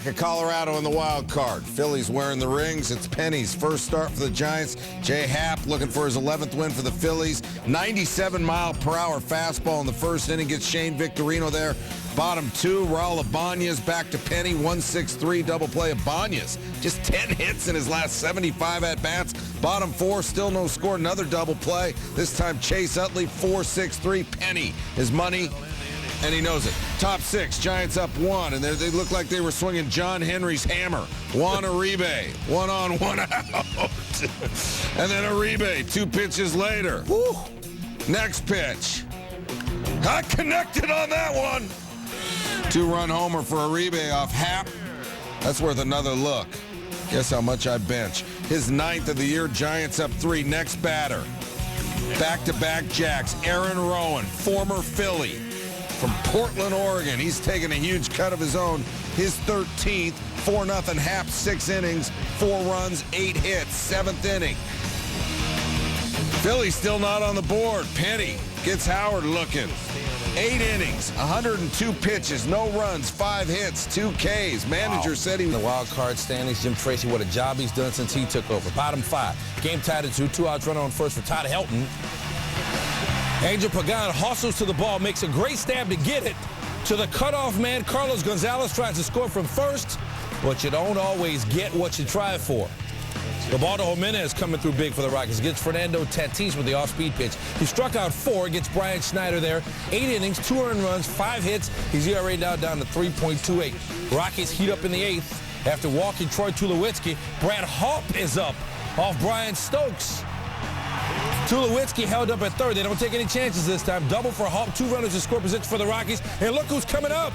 Colorado in the wild card. Phillies wearing the rings. It's Penny's first start for the Giants. Jay Happ looking for his 11th win for the Phillies. 97-mile-per-hour fastball in the first inning gets Shane Victorino there. Bottom two, Raul Ibanez back to Penny. 1-6-3 double play of Ibanez. Just 10 hits in his last 75 at-bats. Bottom four, still no score. Another double play. This time Chase Utley, 4-6-3. Penny, his money. And he knows it. Top six, Giants up one, and they look like they were swinging John Henry's hammer. Juan Uribe, one on, one out. And then Uribe, 2 pitches later. Woo. Next pitch. I connected on that one. 2-run homer for Uribe off Happ. That's worth another look. Guess how much I bench. His 9th of the year, Giants up 3. Next batter. Back-to-back jacks. Aaron Rowan, former Philly. From Portland, Oregon. He's taking a huge cut of his own. His 13th, 4-0 Happ, 6 innings, 4 runs, 8 hits, 7th inning. Philly still not on the board. Penny gets Howard looking. 8 innings, 102 pitches, no runs, 5 hits, 2 Ks. Manager said he was in the wild card standings. Jim Tracy, what a job he's done since he took over. Bottom 5. Game tied at 2. 2 outs, runner on first for Todd Helton. Angel Pagan hustles to the ball, makes a great stab to get it to the cutoff man. Carlos Gonzalez tries to score from first, but you don't always get what you try for. Roberto Jimenez coming through big for the Rockies. Gets Fernando Tatis with the off-speed pitch. He struck out 4, gets Brian Schneider there. 8 innings, 2 earned runs, 5 hits. His ERA now down to 3.28. Rockies heat up in the 8th after walking Troy Tulowitzki. Brad Hawpe is up off Brian Stokes. Tulowitzki held up at 3rd. They don't take any chances this time. Double for Hawpe. 2 runners in score position for the Rockies. And look who's coming up.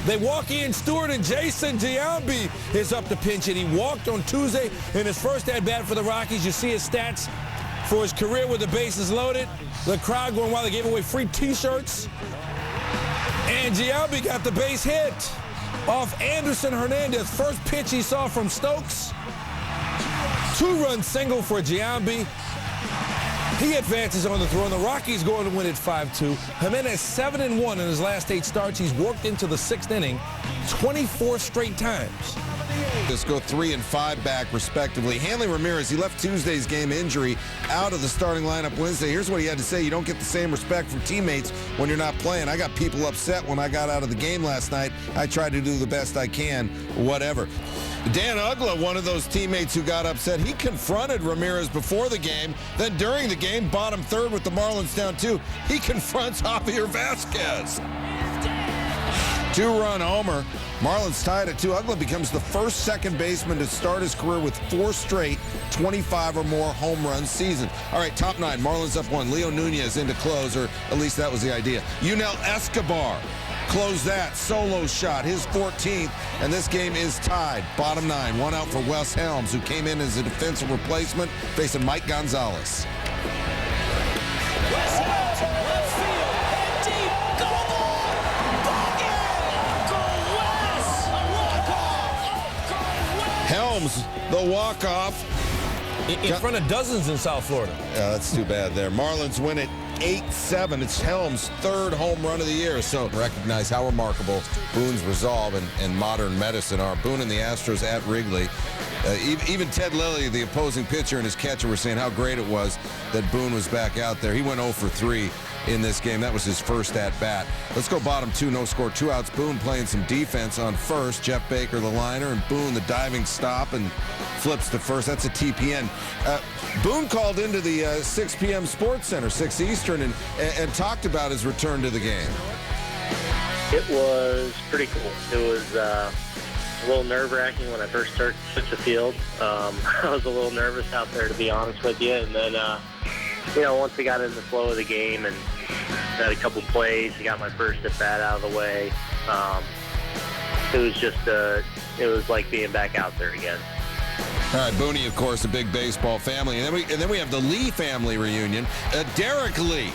They walk Ian Stewart, and Jason Giambi is up to pinch it. He walked on Tuesday in his first at-bat for the Rockies. You see his stats for his career with the bases loaded. The crowd going wild. They gave away free T-shirts. And Giambi got the base hit off Anderson Hernandez. First pitch he saw from Stokes. 2-run single for Giambi. He advances on the throw, and the Rockies going to win at 5-2. Jimenez 7-1 in his last 8 starts. He's worked into the 6th inning 24 straight times. Just go 3 and 5 back, respectively. Hanley Ramirez, he left Tuesday's game injury out of the starting lineup Wednesday. Here's what he had to say. You don't get the same respect from teammates when you're not playing. I got people upset when I got out of the game last night. I tried to do the best I can, whatever. Dan Uggla, one of those teammates who got upset, he confronted Ramirez before the game. Then during the game, bottom 3rd with the Marlins down 2, he confronts Javier Vasquez. 2-run homer. Marlins tied at 2. Uggla becomes the first second baseman to start his career with 4 straight 25 or more home run seasons. All right, top 9. Marlins up 1. Leo Nunez in to close, or at least that was the idea. Yunel Escobar closed that. Solo shot, his 14th, and this game is tied. Bottom 9. 1 out for Wes Helms, who came in as a defensive replacement, facing Mike Gonzalez. Wes Helms, left field, head deep, go ball, Go Wes, walk-off, Helms, the walk-off. In front of dozens in South Florida. Yeah, that's too bad there. Marlins win it 8-7. It's Helms' 3rd home run of the year. So recognize how remarkable Boone's resolve and modern medicine are. Boone and the Astros at Wrigley. Even Ted Lilly, the opposing pitcher, and his catcher were saying how great it was that Boone was back out there. He went 0 for 3 in this game. That was his first at-bat. Let's go bottom 2, no score, 2 outs. Boone playing some defense on first. Jeff Baker, the liner, and Boone, the diving stop, and flips to first. That's a TPN. Boone called into the 6 p.m. Sports Center, 6 Eastern, and talked about his return to the game. It was pretty cool. It was a little nerve-wracking when I first took the field. I was a little nervous out there, to be honest with you. And then, once I got in the flow of the game and had a couple plays, I got my first at-bat out of the way. It was just, it was like being back out there again. All right, Booney, of course, a big baseball family. And then we have the Lee family reunion. Derek Lee,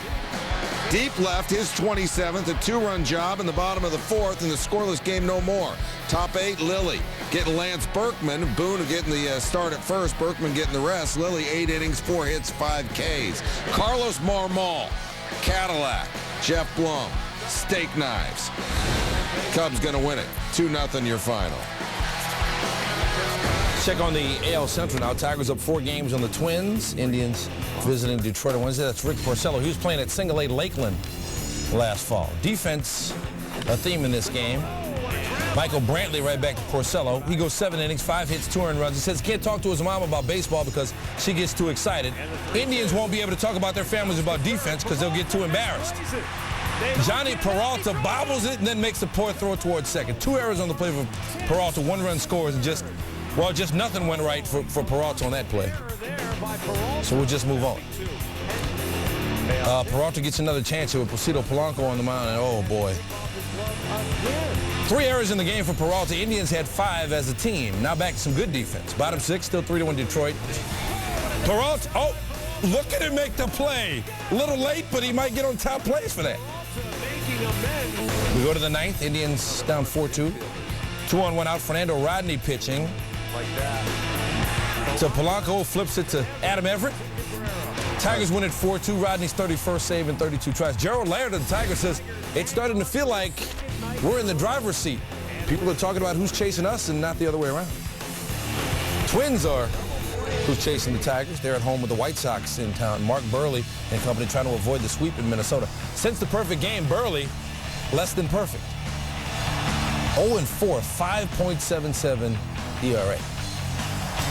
deep left, his 27th, a 2-run job in the bottom of the 4th, and the scoreless game no more. Top 8, Lilly getting Lance Berkman. Boone getting the start at first, Berkman getting the rest. Lilly, 8 innings, 4 hits, 5 Ks. Carlos Marmol, Cadillac, Jeff Blum, steak knives. Cubs going to win it. 2-0 your final. Check on the AL Central now. Tigers up 4 games on the Twins. Indians visiting Detroit on Wednesday. That's Rick Porcello. He was playing at Single A Lakeland last fall. Defense, a theme in this game. Michael Brantley right back to Porcello. He goes 7 innings, 5 hits, 2 earned runs. He says he can't talk to his mom about baseball because she gets too excited. Indians won't be able to talk about their families about defense because they'll get too embarrassed. Johnny Peralta bobbles it and then makes a poor throw towards second. 2 errors on the play for Peralta, 1 run scores, and just nothing went right for Peralta on that play. So we'll just move on. Peralta gets another chance here with Placido Polanco on the mound, and oh boy. 3 errors in the game for Peralta. Indians had 5 as a team. Now back to some good defense. Bottom 6, still 3-1 Detroit. Peralta, oh, look at him make the play. A little late, but he might get on top place for that. We go to the 9th. Indians down 4-2. 2-on-1 out. Fernando Rodney pitching. So Polanco flips it to Adam Everett. Tigers win at 4-2. Rodney's 31st save in 32 tries. Gerald Laird of the Tigers says it's starting to feel like we're in the driver's seat. People are talking about who's chasing us and not the other way around. Twins are who's chasing the Tigers. They're at home with the White Sox in town. Mark Burley and company trying to avoid the sweep in Minnesota. Since the perfect game, Burley less than perfect. 0-4, 5.77 ERA.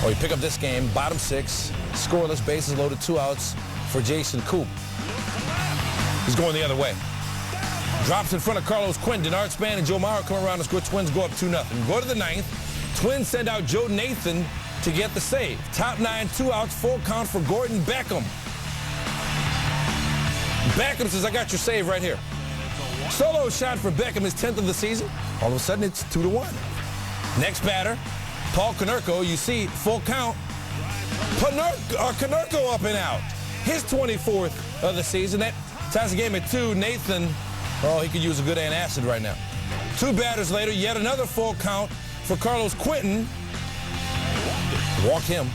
Or you pick up this game, bottom 6, scoreless, bases loaded, 2 outs for Jason Koop. He's going the other way. Drops in front of Carlos Quinn. Denard Span and Joe Mauer come around and score. Twins go up 2-0. Go to the 9th. Twins send out Joe Nathan to get the save. Top 9, 2 outs, full count for Gordon Beckham. Beckham says, I got your save right here. Solo shot for Beckham, his 10th of the season. All of a sudden, it's 2-1. Next batter, Paul Konerko. You see, full count. Konerko up and out. His 24th of the season. That ties the game at 2. Nathan, oh, he could use a good antacid right now. 2 batters later, yet another full count for Carlos Quinton. Walked him.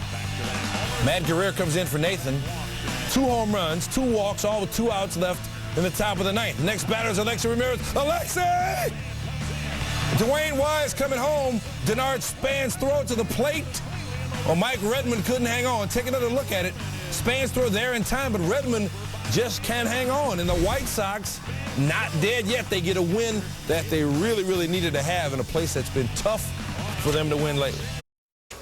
Matt Guerrero comes in for Nathan. 2 home runs, 2 walks, all with 2 outs left in the top of the 9th. Next batter is Alexi Ramirez. Alexi! Dwayne Wise coming home. Denard Span's throw to the plate. Well, Mike Redmond couldn't hang on. Take another look at it. Span's throw there in time, but Redmond just can't hang on. And the White Sox, not dead yet. They get a win that they really, really needed to have in a place that's been tough for them to win lately.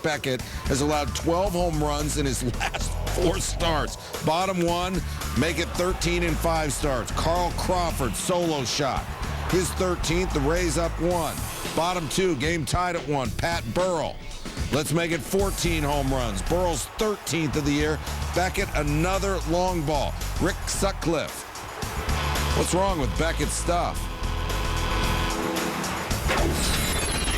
Beckett has allowed 12 home runs in his last 4 starts. Bottom 1, make it 13 in 5 starts. Carl Crawford, solo shot. His 13th, the Rays up 1. Bottom 2, game tied at 1. Pat Burrell. Let's make it 14 home runs. Burrell's 13th of the year. Beckett, another long ball. Rick Sutcliffe. What's wrong with Beckett's stuff?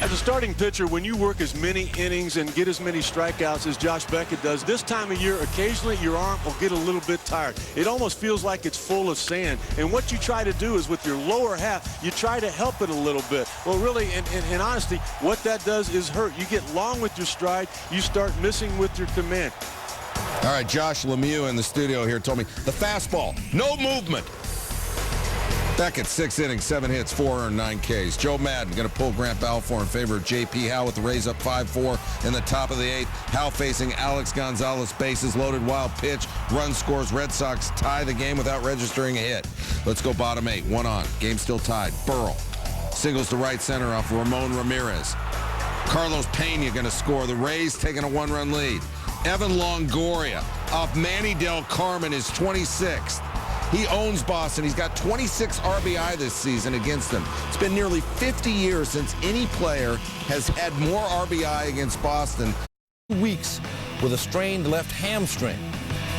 As a starting pitcher, when you work as many innings and get as many strikeouts as Josh Beckett does, this time of year, occasionally your arm will get a little bit tired. It almost feels like it's full of sand. And what you try to do is with your lower half, you try to help it a little bit. Well, really, in honesty, what that does is hurt. You get long with your stride. You start missing with your command. All right, Josh Lemieux in the studio here told me the fastball, no movement. Beckett, 6 innings, 7 hits, 4 earned, 9 Ks. Joe Madden going to pull Grant Balfour in favor of J.P. Howe with the Rays up 5-4 in the top of the 8th. Howe facing Alex Gonzalez, bases loaded, wild pitch, run scores. Red Sox tie the game without registering a hit. Let's go bottom 8, 1 on. Game still tied. Burrell singles to right center off Ramon Ramirez. Carlos Pena going to score. The Rays taking a 1-run lead. Evan Longoria off Manny Del Carmen is 26th. He owns Boston. He's got 26 RBI this season against them. It's been nearly 50 years since any player has had more RBI against Boston. 2 weeks with a strained left hamstring.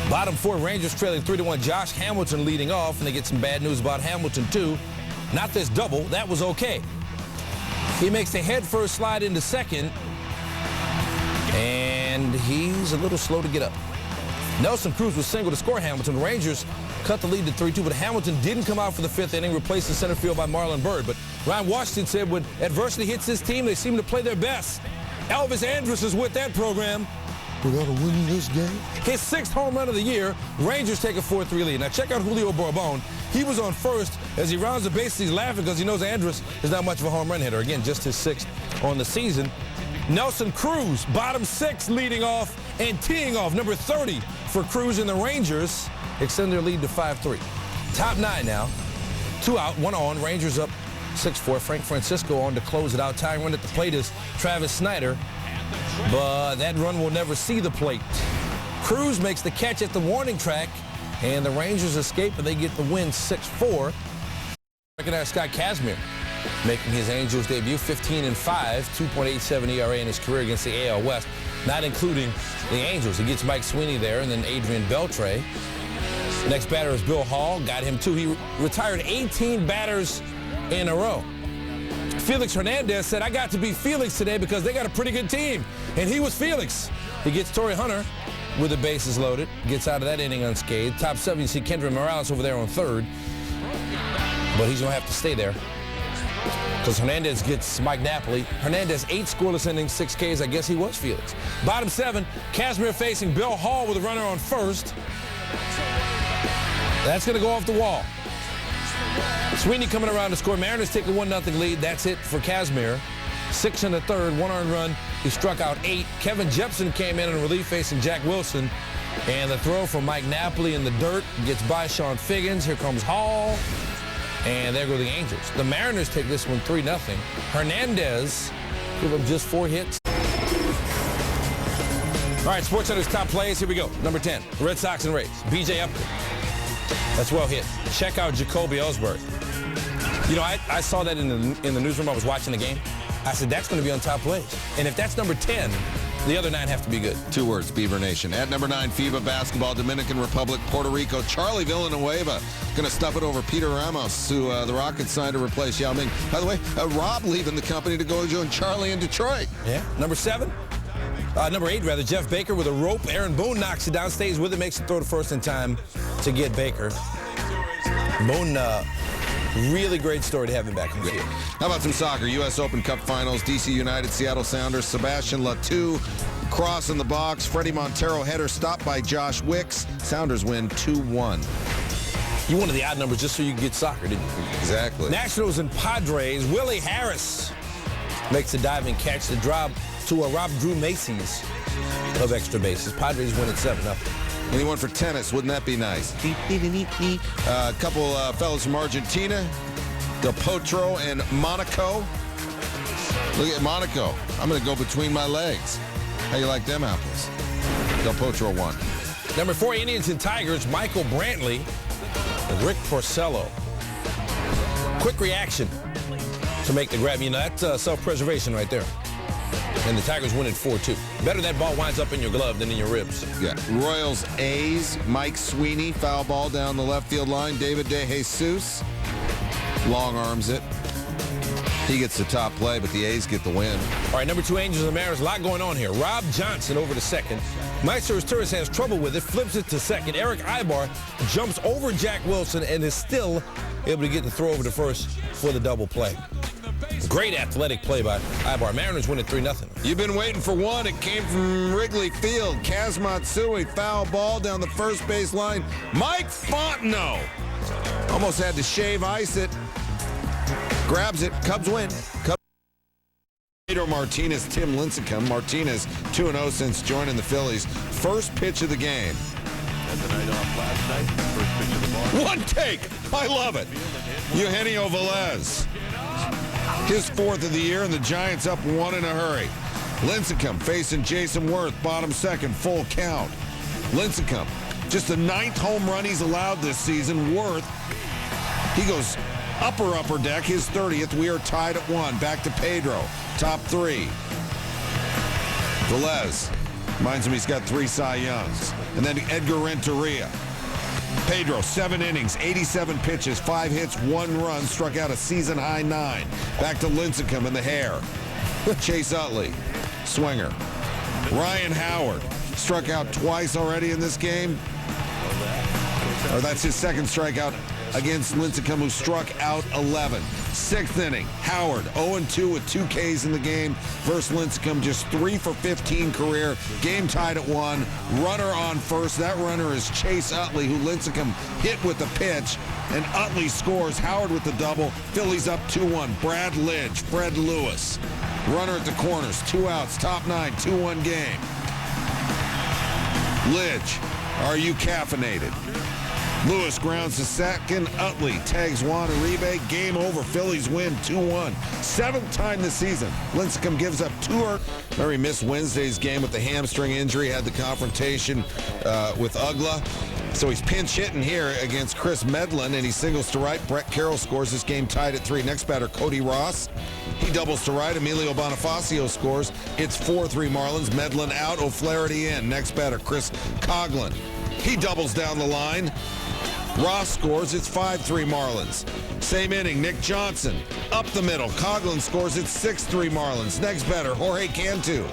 Bottom 4, Rangers trailing 3-1. Josh Hamilton leading off, and they get some bad news about Hamilton, too. Not this double. That was okay. He makes the head-first slide into second, and he's a little slow to get up. Nelson Cruz was single to score Hamilton. The Rangers cut the lead to 3-2, but Hamilton didn't come out for the 5th inning, replaced in center field by Marlon Byrd. But Ryan Washington said when adversity hits his team, they seem to play their best. Elvis Andrus is with that program. We're going to win this game. His 6th home run of the year. Rangers take a 4-3 lead. Now check out Julio Bourbon. He was on first. As he rounds the bases, he's laughing because he knows Andrus is not much of a home run hitter. Again, just his 6th on the season. Nelson Cruz, bottom 6, leading off and teeing off. Number 30 for Cruz, and the Rangers extend their lead to 5-3. Top 9 now. 2 out, 1 on. Rangers up 6-4. Frank Francisco on to close it out. Tying run at the plate is Travis Snyder, but that run will never see the plate. Cruz makes the catch at the warning track, and the Rangers escape, and they get the win 6-4. Recognize Scott Kazmir making his Angels debut, 15-5, 2.87 ERA in his career against the AL West, not including the Angels. He gets Mike Sweeney there, and then Adrian Beltre. Next batter is Bill Hall, got him too. He retired 18 batters in a row. Felix Hernandez said, I got to be Felix today because they got a pretty good team, and he was Felix. He gets Torrey Hunter with the bases loaded, gets out of that inning unscathed. Top 7, you see Kendry Morales over there on third, but he's going to have to stay there because Hernandez gets Mike Napoli. Hernandez 8 scoreless innings, 6 Ks. I guess he was Felix. Bottom 7, Kazmir facing Bill Hall with a runner on first. That's going to go off the wall. Sweeney coming around to score. Mariners take a 1-0 lead. That's it for Kazmir. 6 in the third, 1 earned run. He struck out 8. Kevin Jepson came in relief facing Jack Wilson. And the throw from Mike Napoli in the dirt gets by Sean Figgins. Here comes Hall. And there go the Angels. The Mariners take this one 3-0. Hernandez give up just 4 hits. All right, SportsCenter's top plays. Here we go. Number 10, Red Sox and Rays. B.J. Upton. That's well hit. Check out Jacoby Ellsbury. You know, I saw that in the newsroom. I was watching the game. I said, that's going to be on top plays. And if that's number 10, the other 9 have to be good. 2 words, Beaver Nation. At number 9, FIBA basketball, Dominican Republic, Puerto Rico. Charlie Villanueva going to stuff it over Peter Ramos, who the Rockets signed to replace Yao Ming. By the way, Rob leaving the company to go join Charlie in Detroit. Yeah. Number 8, Jeff Baker with a rope. Aaron Boone knocks it down, stays with it, makes the throw to first in time to get Baker. Boone, really great story to have him back in the field. How about some soccer? U.S. Open Cup Finals, D.C. United, Seattle Sounders, Sebastian Latou, cross in the box, Freddie Montero header stopped by Josh Wicks. Sounders win 2-1. You wanted the odd numbers just so you could get soccer, didn't you? Exactly. Nationals and Padres, Willie Harris makes a diving catch to drop to a Rob Drew Macy's of extra bases. Padres win at 7-0. Anyone for tennis? Wouldn't that be nice? A couple fellas from Argentina, Del Potro and Monaco. Look at Monaco. I'm going to go between my legs. How you like them apples? Del Potro won. Number 4, Indians and Tigers, Michael Brantley and Rick Porcello. Quick reaction to make the grab. You know, that's self-preservation right there. And the Tigers win at 4-2. Better that ball winds up in your glove than in your ribs. Yeah. Royals A's, Mike Sweeney, foul ball down the left field line. David DeJesus long arms it. He gets the top play, but the A's get the win. All right, number 2, Angels and Mariners. A lot going on here. Rob Johnson over to second. Meister Torres has trouble with it, flips it to second. Eric Ibar jumps over Jack Wilson and is still able to get the throw over to first for the double play. Great athletic play by Ibar. Mariners win at 3-0. You've been waiting for one. It came from Wrigley Field. Kaz Matsui, foul ball down the first base line. Mike Fontenot almost had to shave ice it. Grabs it. Cubs win. Pedro Martinez, Tim Lincecum. Martinez 2-0 since joining the Phillies. First pitch of the game. One take. I love it. Eugenio Velez. His 4th of the year, and the Giants up 1 in a hurry. Lincecum facing Jason Worth, bottom 2nd, full count. Lincecum, just the 9th home run he's allowed this season. Worth, he goes upper deck, his 30th. We are tied at 1. Back to Pedro, top 3. Velez, reminds him he's got 3 Cy Youngs. And then Edgar Renteria. Pedro, 7 innings, 87 pitches, 5 hits, 1 run, struck out a season-high 9. Back to Lincecum in the hair. Chase Utley, swinger. Ryan Howard, struck out twice already in this game. Or that's his 2nd strikeout against Lincecum, who struck out 11. 6th inning, Howard 0-2 with 2 Ks in the game versus Lincecum, just 3 for 15 career. Game tied at 1. Runner on first. That runner is Chase Utley, who Lincecum hit with the pitch, and Utley scores. Howard with the double. Phillies up 2-1. Brad Lidge, Fred Lewis. Runner at the corners, 2 outs, top 9, 2-1 game. Lidge, are you caffeinated? Lewis grounds to second. Utley tags Juan Uribe. Game over. Phillies win 2-1. 7th time this season. Lincecum gives up 2 earned. He missed Wednesday's game with the hamstring injury. Had the confrontation with Ugla. So he's pinch hitting here against Chris Medlin, and he singles to right. Brett Carroll scores. This game tied at 3. Next batter, Cody Ross. He doubles to right. Emilio Bonifacio scores. It's 4-3 Marlins. Medlin out. O'Flaherty in. Next batter, Chris Coughlin. He doubles down the line. Ross scores. It's 5-3 Marlins. Same inning, Nick Johnson. Up the middle. Coughlin scores. It's 6-3 Marlins. Next batter, Jorge Cantu.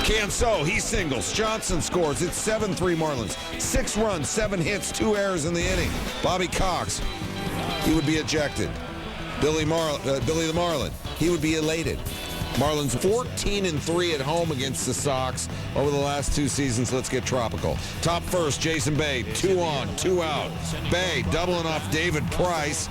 Canso, he singles. Johnson scores. It's 7-3 Marlins. 6 runs, 7 hits, 2 errors in the inning. Bobby Cox, he would be ejected. Billy the Marlin, he would be elated. Marlins 14-3 at home against the Sox over the last 2 seasons. Let's get tropical. Top first, Jason Bay, 2 on, 2 out. Bay doubling off David Price.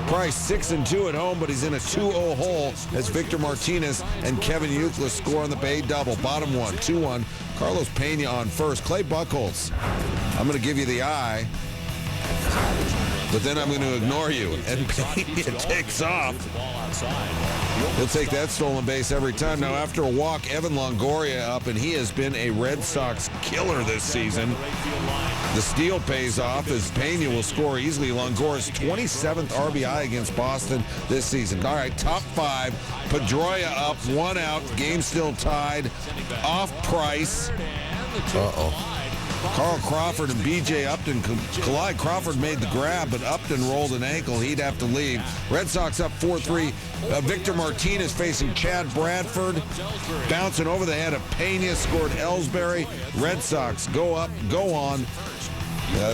Price 6-2 at home, but he's in a 2-0 hole as Victor Martinez and Kevin Youthlis score on the Bay double. Bottom 1, 2-1. Carlos Pena on first. Clay Buchholz, I'm going to give you the eye, but then I'm going to ignore you. And Pena takes off. He'll take that stolen base every time. Now, after a walk, Evan Longoria up, and he has been a Red Sox killer this season. The steal pays off as Pena will score easily. Longoria's 27th RBI against Boston this season. All right, top 5. Pedroia up, 1 out. Game still tied. Off Price. Uh-oh. Carl Crawford and B.J. Upton collide. Crawford made the grab, but Upton rolled an ankle. He'd have to leave. Red Sox up 4-3. Victor Martinez facing Chad Bradford. Bouncing over the head of Pena. Scored Ellsbury. Red Sox go up, go on.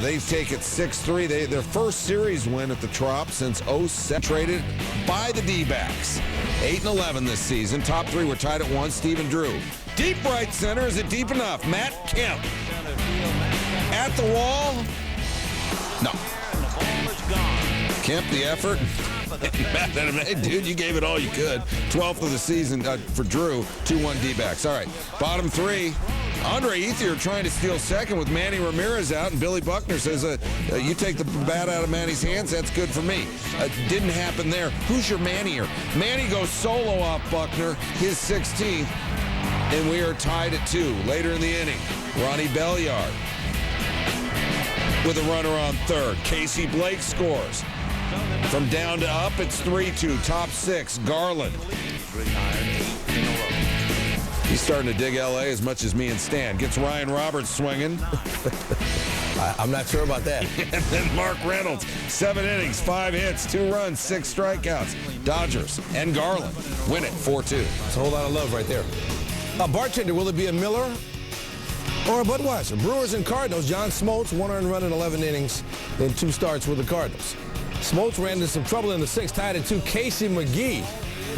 They take it 6-3. Their first series win at the Trop since 07. Traded by the D-backs. 8-11 this season. Top 3 were tied at 1. Stephen Drew. Deep right center. Is it deep enough? Matt Kemp. At the wall. No. Kemp, the effort. Hey, dude, you gave it all you could. 12th of the season for Drew. 2-1 D-backs. All right. Bottom 3. Andre Ethier trying to steal second with Manny Ramirez out, and Billy Buckner says, you take the bat out of Manny's hands, that's good for me. Didn't happen there. Who's your Manny-er? Manny goes solo off Buckner, his 16th, and we are tied at 2. Later in the inning, Ronnie Belliard with a runner on third. Casey Blake scores. From down to up, it's 3-2. Top 6, Garland. He's starting to dig L.A. as much as me and Stan. Gets Ryan Roberts swinging. I'm not sure about that. And then Mark Reynolds, 7 innings, 5 hits, 2 runs, 6 strikeouts. Dodgers and Garland win it 4-2. It's a whole lot of love right there. Bartender, will it be a Miller or a Budweiser? Brewers and Cardinals. John Smoltz, 1 earned run in 11 innings in 2 starts with the Cardinals. Smoltz ran into some trouble in the 6th, tied at 2. Casey McGee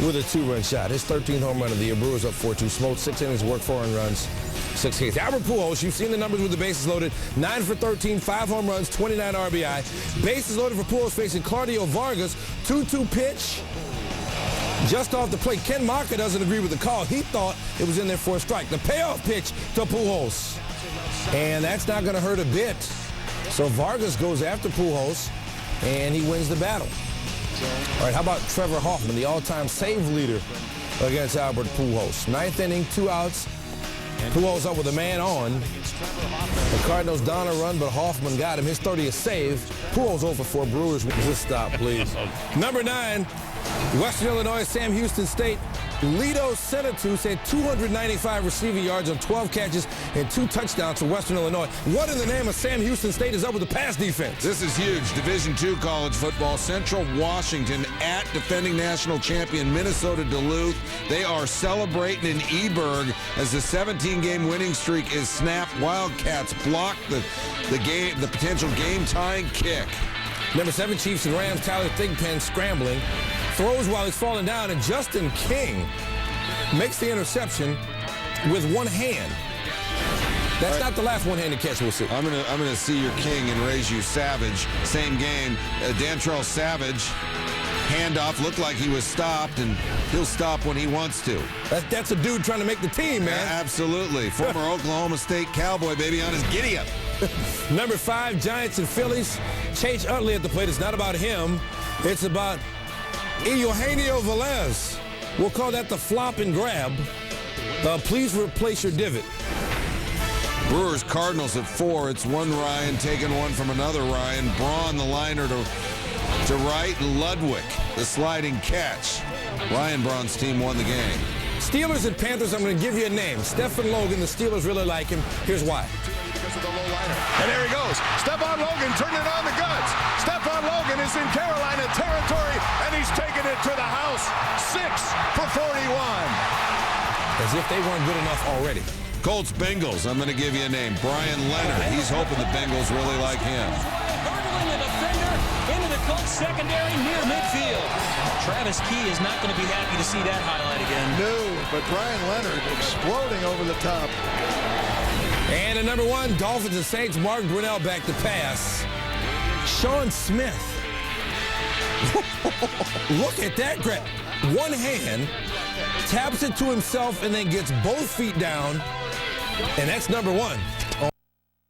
with a 2-run shot. His 13th home run of the year. Brewers up 4-2. Smoltz, 6 innings, worked 4 earned runs, 6 hits. Albert Pujols, you've seen the numbers with the bases loaded. 9 for 13, 5 home runs, 29 RBI. Bases loaded for Pujols facing Claudio Vargas. 2-2 pitch. Just off the plate. Ken Maka doesn't agree with the call. He thought it was in there for a strike. The payoff pitch to Pujols. And that's not going to hurt a bit. So Vargas goes after Pujols, and he wins the battle. All right, how about Trevor Hoffman, the all-time save leader against Albert Pujols? 9th inning, 2 outs. Pujols up with a man on. The Cardinals down a run, but Hoffman got him. His 30th save. Pujols over 4. Brewers. Just stop, please. Number 9, Western Illinois, Sam Houston State. Lito Senatu said 295 receiving yards on 12 catches and 2 touchdowns for Western Illinois. What in the name of Sam Houston State is up with the pass defense? This is huge. Division II college football. Central Washington at defending national champion Minnesota Duluth. They are celebrating in Eberg as the 17-game winning streak is snapped. Wildcats block the potential game-tying kick. Number 7, Chiefs and Rams. Tyler Thigpen scrambling. Throws while he's falling down, and Justin King makes the interception with one hand. That's not the last one-handed catch we'll see. I'm gonna see your king and raise you Savage. Same game. Dantrell Savage Handoff looked like he was stopped, and he'll stop when he wants to. That's a dude trying to make the team, man. Absolutely. Former Oklahoma State Cowboy, baby, on his giddy-up. Number 5, Giants and Phillies. Chase Utley at the plate. It's not about him. It's about Eugenio Velez. We'll call that the flop and grab. Please replace your divot. Brewers Cardinals at 4. It's one Ryan taking one from another Ryan. Braun, the liner to right, and Ludwig, the sliding catch. Ryan Braun's team won the game. Steelers and Panthers, I'm going to give you a name. Stephen Logan, the Steelers really like him. Here's why. Because of the low liner. And there he goes. Stephon Logan turning it on the guts. Stephon Logan is in Carolina territory, and he's taking it to the house. 6 for 41. As if they weren't good enough already. Colts Bengals, I'm going to give you a name. Brian Leonard. He's hoping the Bengals really like him. Hurdling the defender into the Colts secondary near midfield. Travis Key is not going to be happy to see that highlight again. No, but Brian Leonard exploding over the top. And at number 1, Dolphins and Saints, Mark Brunell back to pass. Sean Smith. Look at that grab. One hand, taps it to himself, and then gets both feet down. And that's number 1.